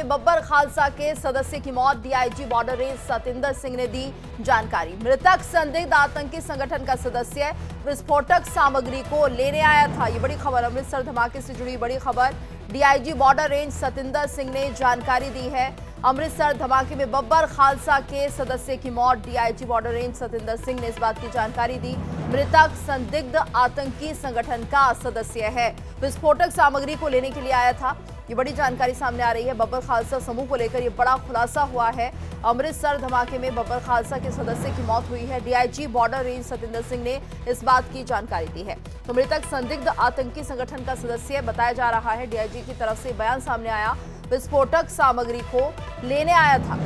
में बब्बर खालसा के सदस्य की मौत। DIG border range Satinder Singh ने दी जानकारी। मृतक संदिग्ध आतंकी संगठन का सदस्य विस्फोटक सामग्री को लेने आया था। ये बड़ी खबर, अमृतसर धमाके से जुड़ी बड़ी खबर। DIG border range Satinder Singh ने जानकारी दी है। अमृतसर धमाके में बब्बर खालसा के सदस्य की मौत। DIG border range Satinder Singh ने इस बात की जानकारी दी। मृतक संदिग्ध आतंकी संगठन का सदस्य है, विस्फोटक सामग्री को लेने के लिए आया था। ये बड़ी जानकारी सामने आ रही है। बब्बर खालसा समूह को लेकर ये बड़ा खुलासा हुआ है। अमृतसर धमाके में बब्बर खालसा के सदस्य की मौत हुई है। DIG border range Satinder Singh ने इस बात की जानकारी दी है। तो मृतक संदिग्ध आतंकी संगठन का सदस्य बताया जा रहा है। डीआईजी की तरफ से बयान सामने आया, विस्फोटक सामग्री को लेने आया था।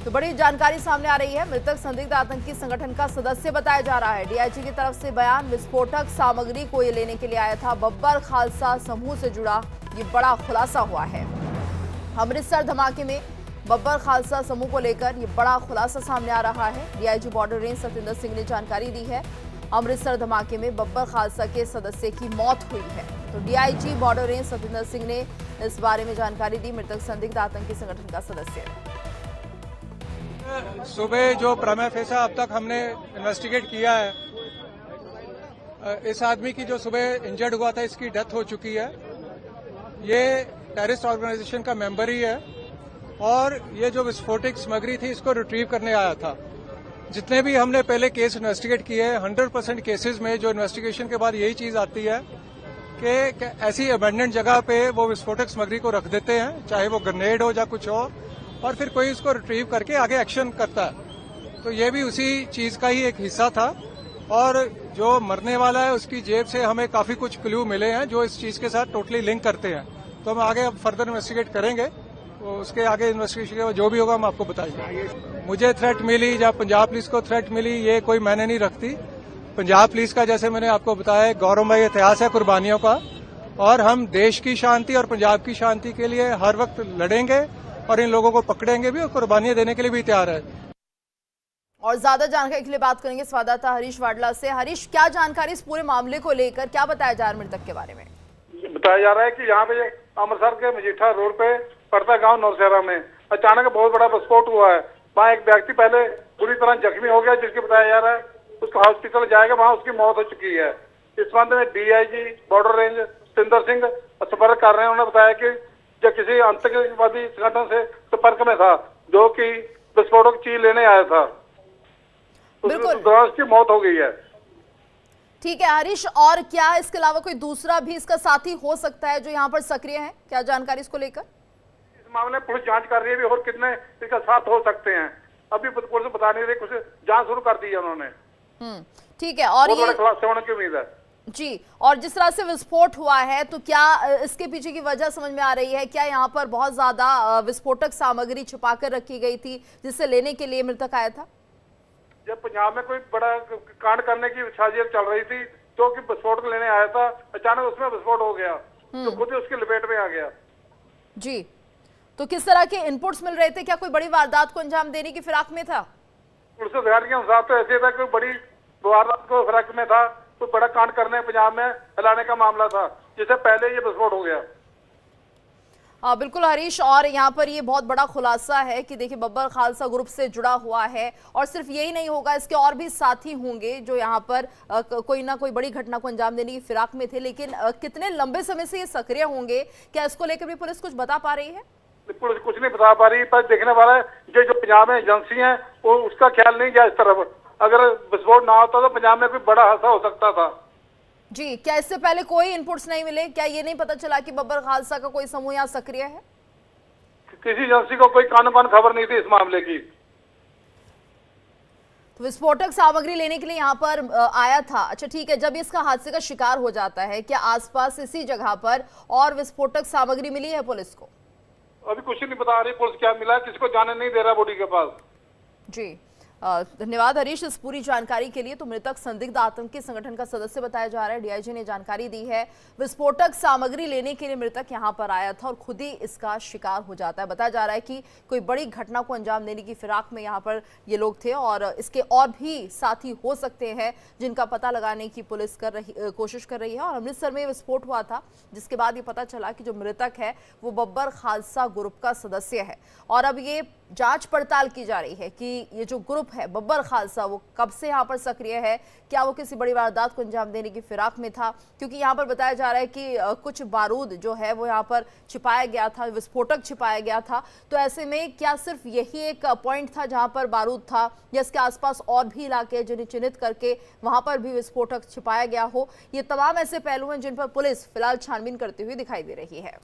तो बड़ी जानकारी सामने आ रही है। मृतक संदिग्ध आतंकी संगठन का सदस्य बताया जा रहा है। डीआईजी की तरफ से बयान, विस्फोटक सामग्री को ये लेने के लिए आया था। बब्बर खालसा समूह से जुड़ा ये बड़ा खुलासा हुआ है। अमृतसर धमाके में बब्बर खालसा समूह को लेकर ये बड़ा खुलासा सामने आ रहा है। DIG border range Satinder Singh ने जानकारी दी है। अमृतसर धमाके में बब्बर खालसा के सदस्य की मौत हुई है। तो DIG border range Satinder Singh ने इस बारे में जानकारी दी। मृतक संदिग्ध आतंकी संगठन का सदस्य। सुबह जो प्रमा फेसा अब तक हमने इन्वेस्टिगेट किया है, इस आदमी की जो सुबह इंजर्ड हुआ था, इसकी डेथ हो चुकी है। ये टेररिस्ट ऑर्गेनाइजेशन का मेंबर ही है और ये जो विस्फोटक सामग्री थी इसको रिट्रीव करने आया था। जितने भी हमने पहले केस इन्वेस्टिगेट किए हैं, 100% केसेस में जो इन्वेस्टिगेशन के बाद यही चीज आती है कि ऐसी अबेंडेंट जगह पे वो विस्फोटक सामग्री को रख देते हैं, चाहे वो ग्रेनेड हो या कुछ और फिर कोई इसको रिट्रीव करके आगे एक्शन करता है। तो ये भी उसी चीज का ही एक हिस्सा था। और जो मरने वाला है उसकी जेब से हमें काफी कुछ क्लू मिले हैं जो इस चीज के साथ टोटली लिंक करते हैं। तो हम आगे अब फर्दर इन्वेस्टिगेट करेंगे, तो उसके आगे इन्वेस्टिगेशन जो भी होगा हम आपको बताएंगे। मुझे थ्रेट मिली या पंजाब पुलिस को थ्रेट मिली, ये कोई मैंने नहीं रखती। पंजाब पुलिस का, जैसे मैंने आपको बताया, गौरवमय इतिहास है कुर्बानियों का, और हम देश की शांति और पंजाब की शांति के लिए हर वक्त लड़ेंगे और इन लोगों को पकड़ेंगे भी और कुर्बानियां देने के लिए भी तैयार है। और ज्यादा जानकारी के लिए बात करेंगे संवाददाता हरीश वाडला से। हरीश, क्या जानकारी इस पूरे मामले को लेकर, क्या बताया जा रहा है मृतक के बारे में? बताया जा रहा है कि यहाँ पे अमृतसर के मजीठा रोड पे पड़ता गांव नौशहरा में अचानक बहुत बड़ा विस्फोट हुआ है। वहाँ एक व्यक्ति पहले बुरी तरह जख्मी हो गया, जिसके बताया जा रहा है उसका हॉस्पिटल जाएगा, वहाँ उसकी मौत हो चुकी है। इस संबंध में DIG border range Satinder Singh संपर्क कर रहे हैं। उन्होंने बताया कि जो किसी आतंकवादी संगठन से संपर्क में था, जो कि विस्फोटक चीज लेने आया था, उसकी मौत हो गई है। ठीक है हरीश, और क्या इसके अलावा कोई दूसरा भी इसका साथी हो सकता है जो यहाँ पर सक्रिय है? क्या जानकारी इसको लेकर? इस मामले में पुलिस जांच कर रही है और कितने इसका साथ हो सकते हैं अभी पुलिस बता नहीं रही, कुछ जांच शुरू कर दी है उन्होंने। ठीक है। और ये खुलासे होने की उम्मीद है जी। और जिस तरह से विस्फोट हुआ है, तो क्या इसके पीछे की वजह समझ में आ रही है? क्या यहाँ पर बहुत ज्यादा विस्फोटक सामग्री छुपा कर रखी गई थी जिसे लेने के लिए मृतक आया था? जब पंजाब में कोई बड़ा कांड करने की साजिश चल रही थी, जो कि विस्फोटक लेने आया था, अचानक उसमें विस्फोट हो गया, तो खुद ही उसकी लपेट में आ गया। जी, तो किस तरह के इनपुट्स मिल रहे थे? क्या कोई बड़ी वारदात को अंजाम देने की फिराक में था? पुलिस अधिकारियों के साथ तो ऐसे था, कोई बड़ी वारदात को फिराक में था, कोई बड़ा कांड करने पंजाब में फैलाने का मामला था, जिससे पहले ये विस्फोट हो गया। बिल्कुल हरीश, और यहाँ पर ये बहुत बड़ा खुलासा है कि देखिए बब्बर खालसा ग्रुप से जुड़ा हुआ है, और सिर्फ यही नहीं होगा, इसके और भी साथी होंगे जो यहाँ पर कोई ना कोई बड़ी घटना को अंजाम देने की फिराक में थे। लेकिन कितने लंबे समय से ये सक्रिय होंगे, क्या इसको लेकर भी पुलिस कुछ बता पा रही है? पुलिस कुछ नहीं बता पा रही, पर देखने वाला है जो पंजाब में एजेंसी है वो उसका ख्याल नहीं गया इस तरफ। अगर विस्फोट ना होता तो पंजाब में कोई बड़ा हादसा हो सकता था। जी, क्या इससे पहले कोई इनपुट्स नहीं मिले? क्या ये नहीं पता चला कि बब्बर खालसा का कोई समूह यहाँ सक्रिय है? किसी एजेंसी को कोई कान खबर नहीं थी इस मामले की। तो विस्फोटक सामग्री लेने के लिए यहाँ पर आया था। अच्छा ठीक है, जब इसका हादसे का शिकार हो जाता है, क्या आसपास इसी जगह पर और विस्फोटक सामग्री मिली है पुलिस को? अभी कुछ नहीं बता रही पुलिस क्या मिला, किसी को जाने नहीं दे रहा बॉडी के पास। जी, धन्यवाद हरीश इस पूरी जानकारी के लिए। तो मृतक संदिग्ध आतंकी संगठन का सदस्य बताया जा रहा है। डीआईजी ने जानकारी दी है, विस्फोटक सामग्री लेने के लिए मृतक यहां पर आया था और खुद ही इसका शिकार हो जाता है। बताया जा रहा है कि कोई बड़ी घटना को अंजाम देने की फिराक में यहां पर ये लोग थे और इसके और भी साथी हो सकते हैं जिनका पता लगाने की पुलिस कोशिश कर रही है। और अमृतसर में विस्फोट हुआ था, जिसके बाद ये पता चला कि जो मृतक है वो बब्बर खालसा ग्रुप का सदस्य है। और अब ये जांच पड़ताल की जा रही है कि ये जो ग्रुप है बब्बर खालसा वो कब से यहाँ पर सक्रिय है, क्या वो किसी बड़ी वारदात को अंजाम देने की फिराक में था, क्योंकि यहाँ पर बताया जा रहा है कि कुछ बारूद जो है वो यहाँ पर छिपाया गया था, विस्फोटक छिपाया गया था। तो ऐसे में क्या सिर्फ यही एक पॉइंट था जहाँ पर बारूद था या इसके आसपास और भी इलाके जिन्हें चिन्हित करके वहां पर भी विस्फोटक छिपाया गया हो? ये तमाम ऐसे पहलू हैं जिन पर पुलिस फिलहाल छानबीन करती हुई दिखाई दे रही है।